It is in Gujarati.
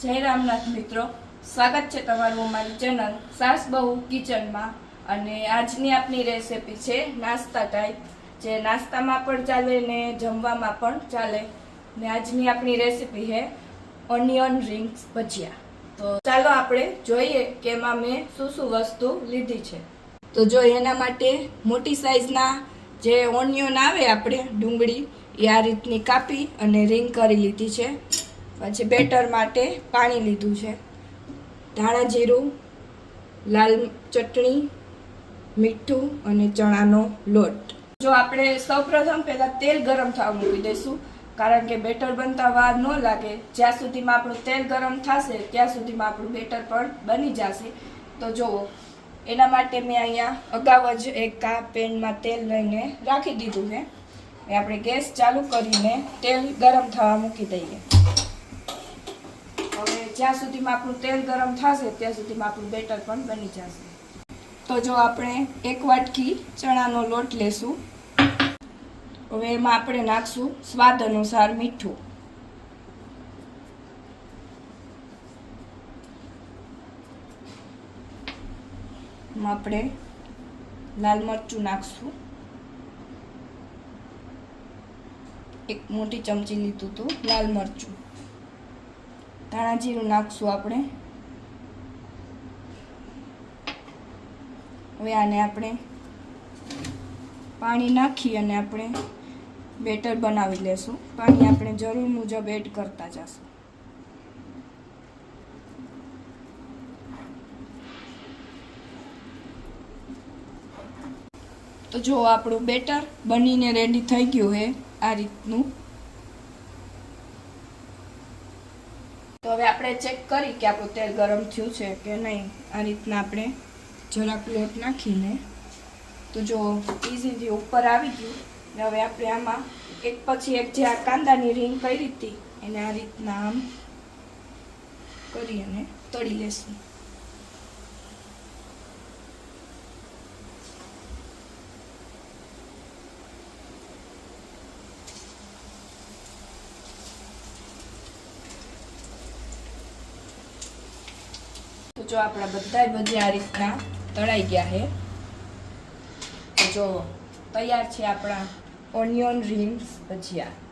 જય રામનાથ મિત્રો, સ્વાગત છે તમારું અમારી ચેનલ સાસ બહુ કિચનમાં। અને આજની આપની રેસીપી છે નાસ્તા ટાઈપ, જે નાસ્તામાં પણ ચાલે ને જમવામાં પણ ચાલે। ને આજની આપની રેસીપી છે ઓનિયન રિંગ્સ ભજીયા। તો ચાલો આપણે જોઈએ કે એમાં મેં શું શું વસ્તુ લીધી છે। તો જો એના માટે મોટી સાઈઝના જે ઓનિયન આવે આપણે ડુંગળી એ આ રીતની કાપી અને રિંગ કરી લીધી છે। પછી બેટર માટે પાણી લીધું છે, ધાણા જીરું, લાલ ચટણી, મીઠું અને ચણાનો લોટ। જો આપણે સૌપ્રથમ પહેલા તેલ ગરમ થવા મૂકી દઈશું, કારણ કે બેટર બનતા વાર ન લાગે। જ્યાં સુધીમાં આપણું તેલ ગરમ થશે ત્યાં સુધીમાં આપણું બેટર પણ બની જશે। તો જુઓ, એના માટે મેં અહીંયા અગાઉ જ એક આ પેનમાં તેલ લઈને રાખી દીધું છે। આપણે ગેસ ચાલુ કરીને તેલ ગરમ થવા મૂકી દઈએ। હવે જ્યાં સુધીમાં આપણું તેલ ગરમ થશે ત્યાં સુધીમાં આપણું બેટર પણ બની જશે। તો જો આપણે એક વાટકી ચણાનો લોટ લેશું। હવે એમાં આપણે નાખશું સ્વાદ અનુસાર મીઠું, આપણે લાલ મરચું નાખશું, એક મોટી ચમચી લીધું હતું લાલ મરચું, ધાણા જીરું નાખશું આપણે। હવે આને આપણે પાણી નાખી અને આપણે બેટર બનાવી લેશું। પાણી આપણે જરૂર મુજબ એડ કરતા જશું। તો જો આપણું બેટર બનીને રેડી થઈ ગયું છે આ રીતનું। તો હવે આપણે ચેક કરી કે આપણું તેલ ગરમ થયું છે કે નહીં। આ રીતના આપણે જરાક લોટ નાખીને, તો જો ઇઝીલી ઉપર આવી ગયું। ને હવે આપણે આમાં એક પછી એક જે આ કાંદાની રીંગ કરી હતી એને આ રીતના આમ કરી અને તળી લેશું। તો જો આપણા બધા ભજીયા આ રીતના તળાઈ ગયા છે। તો જો તૈયાર છે આપણા ઓનિયન રિંગ્સ ભજીયા।